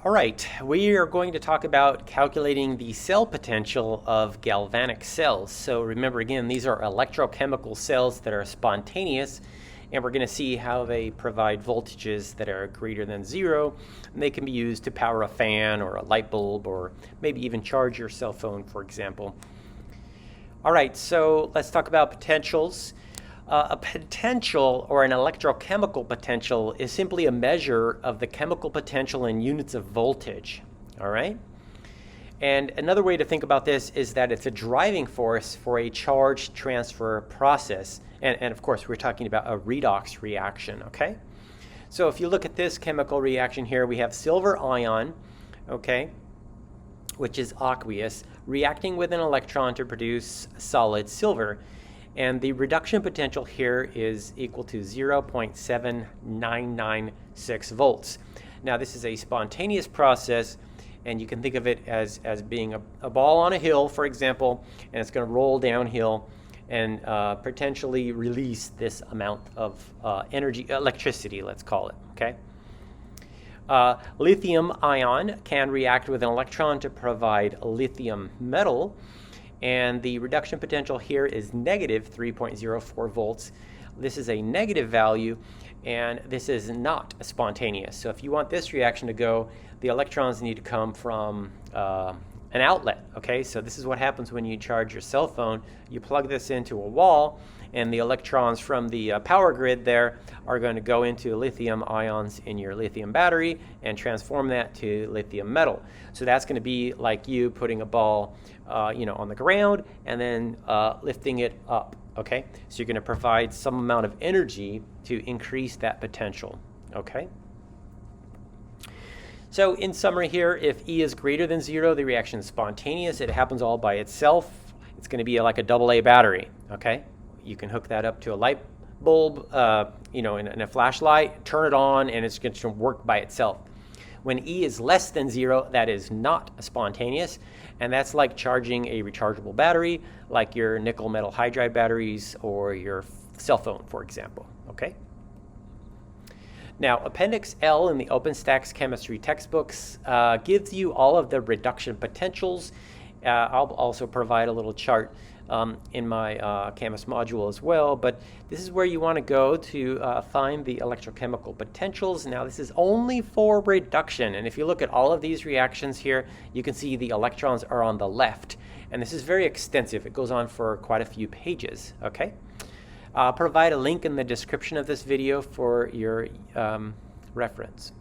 All right, we are going to talk about calculating the cell potential of galvanic cells. So remember again, these are electrochemical cells that are spontaneous, and we're going to see how they provide voltages that are greater than zero. And they can be used to power a fan or a light bulb, or maybe even charge your cell phone, for example. All right, so let's talk about potentials. A potential, or an electrochemical potential, is simply a measure of the chemical potential in units of voltage, all right? And another way to think about this is that it's a driving force for a charge transfer process. And of course, we're talking about a redox reaction, okay? So if you look at this chemical reaction here, we have silver ion, okay, which is aqueous, reacting with an electron to produce solid silver. And the reduction potential here is equal to 0.7996 volts. Now, this is a spontaneous process, and you can think of it as being a ball on a hill, for example, and it's going to roll downhill and potentially release this amount of energy, electricity, let's call it, okay? Lithium ion can react with an electron to provide lithium metal. And the reduction potential here is negative 3.04 volts. This is a negative value, and this is not spontaneous. So if you want this reaction to go, the electrons need to come from an outlet, okay? So this is what happens when you charge your cell phone. You plug this into a wall, and the electrons from the power grid there are going to go into lithium ions in your lithium battery and transform that to lithium metal. So that's going to be like you putting a ball on the ground and then lifting it up, okay? So you're going to provide some amount of energy to increase that potential, okay? So in summary here, if E is greater than 0, the reaction is spontaneous. It happens all by itself. It's going to be like a AA battery, okay? You can hook that up to a light bulb, in a flashlight, turn it on, and it's going to work by itself. When E is less than 0, that is not spontaneous, and that's like charging a rechargeable battery, like your nickel metal hydride batteries or your cell phone, for example, okay? Now, Appendix L in the OpenStax chemistry textbooks gives you all of the reduction potentials. I'll also provide a little chart in my Canvas module as well, but this is where you want to go to find the electrochemical potentials. Now, this is only for reduction, and if you look at all of these reactions here, you can see the electrons are on the left, and this is very extensive. It goes on for quite a few pages, okay? I'll provide a link in the description of this video for your reference.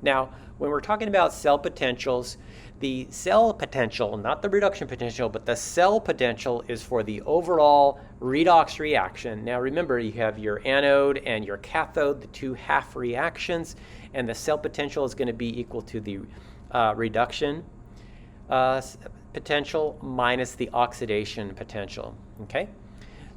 Now, when we're talking about cell potentials, the cell potential, not the reduction potential, but the cell potential is for the overall redox reaction. Now remember, you have your anode and your cathode, the two half reactions, and the cell potential is going to be equal to the reduction potential minus the oxidation potential, okay?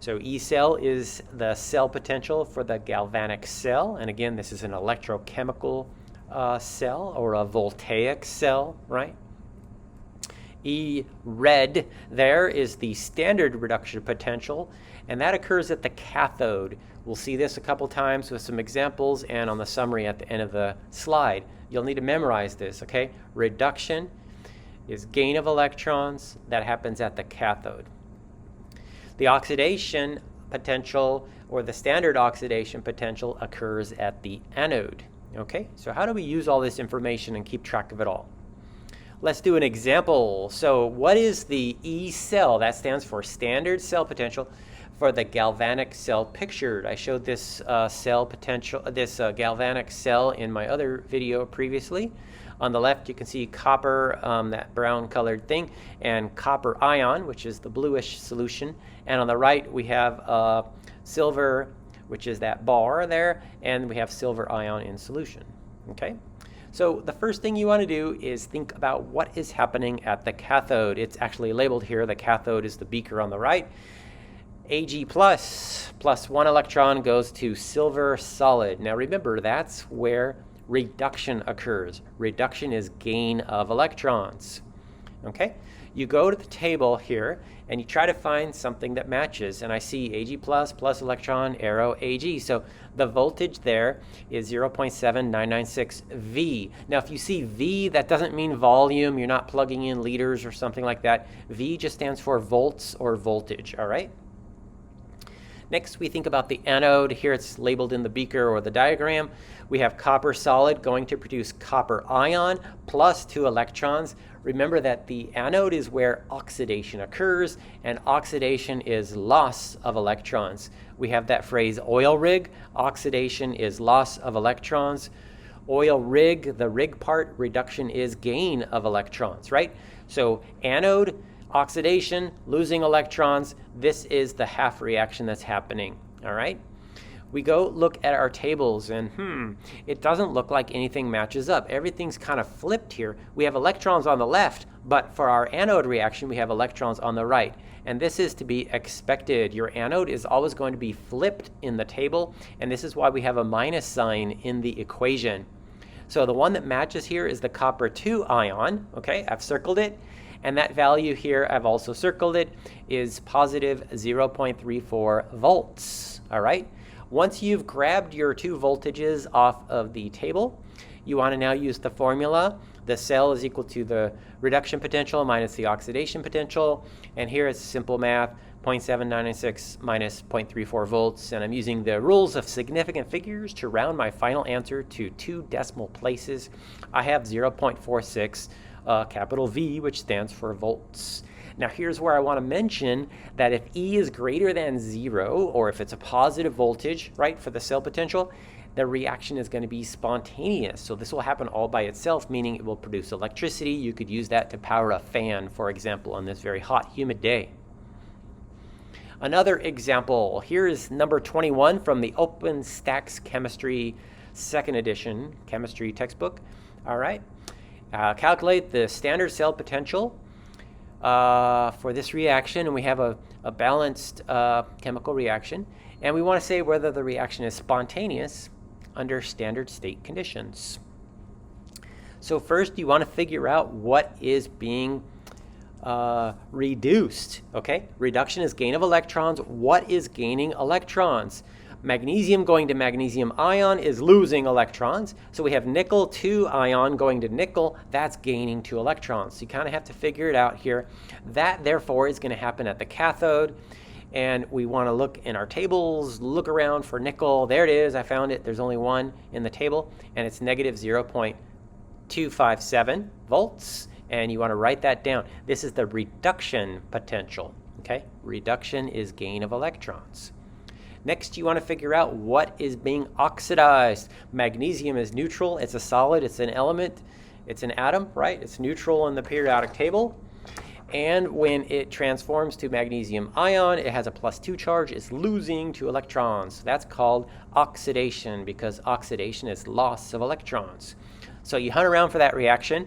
So E cell is the cell potential for the galvanic cell, and again, this is an electrochemical cell or a voltaic cell, right? E red there is the standard reduction potential, and that occurs at the cathode. We'll see this a couple times with some examples and on the summary at the end of the slide. You'll need to memorize this, okay? Reduction is gain of electrons. That happens at the cathode. The oxidation potential, or the standard oxidation potential, occurs at the anode. Okay, so how do we use all this information and keep track of it all? Let's do an example. So what is the E cell? That stands for standard cell potential for the galvanic cell pictured. I showed this cell potential, this galvanic cell in my other video previously. On the left, you can see copper, that brown colored thing, and copper ion, which is the bluish solution. And on the right, we have silver, which is that bar there, and we have silver ion in solution, okay? So the first thing you want to do is think about what is happening at the cathode. It's actually labeled here. The cathode is the beaker on the right. Ag plus 1 electron goes to silver solid. Now remember, that's where reduction occurs. Reduction is gain of electrons. okay? You go to the table here and you try to find something that matches, and I see Ag plus electron, arrow Ag. So the voltage there is 0.7996 V. Now if you see V, that doesn't mean volume. You're not plugging in liters or something like that. V just stands for volts or voltage, all right? Next, we think about the anode. Here it's labeled in the beaker or the diagram. We have copper solid going to produce copper ion plus 2 electrons. Remember that the anode is where oxidation occurs, and oxidation is loss of electrons. We have that phrase oil rig. Oxidation is loss of electrons. Oil rig, the rig part, reduction is gain of electrons, right? So anode, oxidation, losing electrons, this is the half reaction that's happening, all right? We go look at our tables and it doesn't look like anything matches up. Everything's kind of flipped here. We have electrons on the left, but for our anode reaction, we have electrons on the right. And this is to be expected. Your anode is always going to be flipped in the table, and this is why we have a minus sign in the equation. So the one that matches here is the copper 2 ion, okay? I've circled it. And that value here, I've also circled it, is positive 0.34 volts, all right? Once you've grabbed your 2 voltages off of the table, you want to now use the formula. The cell is equal to the reduction potential minus the oxidation potential. And here it's simple math, 0.7996 minus 0.34 volts. And I'm using the rules of significant figures to round my final answer to 2 decimal places. I have 0.46. Capital V, which stands for volts. Now here's where I want to mention that if E is greater than 0, or if it's a positive voltage, right, for the cell potential, the reaction is going to be spontaneous. So this will happen all by itself, meaning it will produce electricity. You could use that to power a fan, for example, on this very hot, humid day. Another example, here is number 21 from the OpenStax Chemistry 2nd edition chemistry textbook. All right. Calculate the standard cell potential for this reaction, and we have a balanced chemical reaction, and we want to say whether the reaction is spontaneous under standard state conditions. So first you want to figure out what is being reduced, okay? Reduction is gain of electrons. What is gaining electrons? Magnesium going to magnesium ion is losing electrons. So we have nickel 2 ion going to nickel. That's gaining 2 electrons. So you kind of have to figure it out here. That, therefore, is going to happen at the cathode. And we want to look in our tables, look around for nickel. There it is. I found it. There's only one in the table, and it's negative 0.257 volts. And you want to write that down. This is the reduction potential. Okay? Reduction is gain of electrons. Next, you want to figure out what is being oxidized. Magnesium is neutral. It's a solid. It's an element. It's an atom, right? It's neutral in the periodic table. And when it transforms to magnesium ion, it has a +2 charge. It's losing 2 electrons. So that's called oxidation, because oxidation is loss of electrons. So you hunt around for that reaction.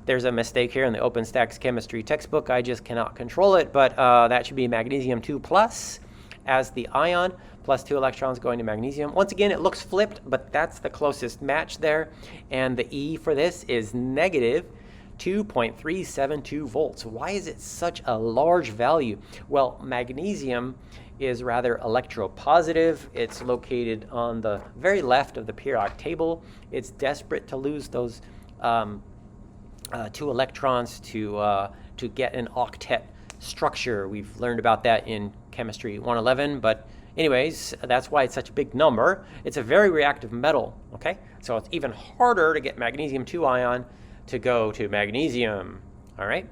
There's a mistake here in the OpenStax Chemistry textbook. I just cannot control it, but that should be magnesium 2 plus. As the ion, +2 electrons going to magnesium. Once again, it looks flipped, but that's the closest match there. And the E for this is negative 2.372 volts. Why is it such a large value? Well, magnesium is rather electropositive. It's located on the very left of the periodic table. It's desperate to lose those 2 electrons to get an octet structure. We've learned about that in Chemistry 111, but anyways, that's why it's such a big number. It's a very reactive metal, okay? So it's even harder to get magnesium 2 ion to go to magnesium, all right?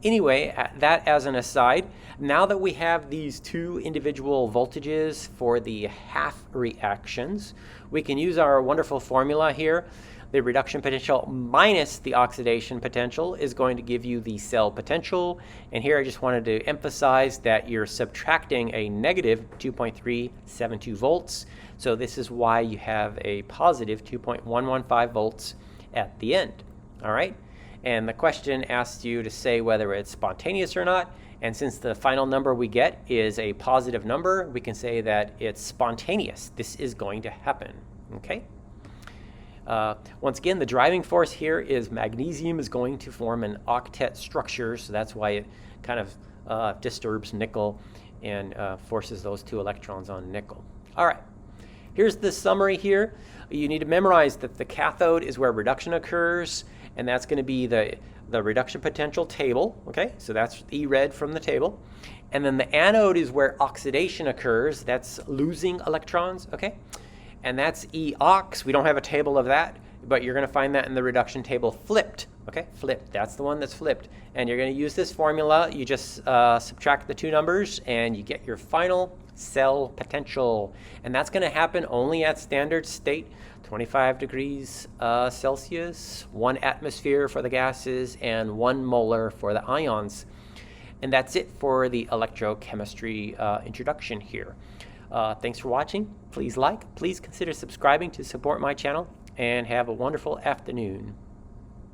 Anyway, that as an aside, now that we have these 2 individual voltages for the half reactions, we can use our wonderful formula here. The reduction potential minus the oxidation potential is going to give you the cell potential. And here I just wanted to emphasize that you're subtracting a negative 2.372 volts. So this is why you have a positive 2.115 volts at the end. All right? And the question asks you to say whether it's spontaneous or not. And since the final number we get is a positive number, we can say that it's spontaneous. This is going to happen. Okay? Once again, the driving force here is magnesium is going to form an octet structure, so that's why it kind of disturbs nickel and forces those 2 electrons on nickel. All right, here's the summary here. You need to memorize that the cathode is where reduction occurs, and that's going to be the reduction potential table, okay? So that's E red from the table. And then the anode is where oxidation occurs. That's losing electrons, okay? And that's E ox. We don't have a table of that, but you're going to find that in the reduction table flipped, okay? Flipped, that's the one that's flipped. And you're going to use this formula. You just subtract the 2 numbers, and you get your final cell potential. And that's going to happen only at standard state, 25 degrees Celsius, 1 atmosphere for the gases, and 1 molar for the ions. And that's it for the electrochemistry introduction here. Thanks for watching. Please consider subscribing to support my channel, and have a wonderful afternoon.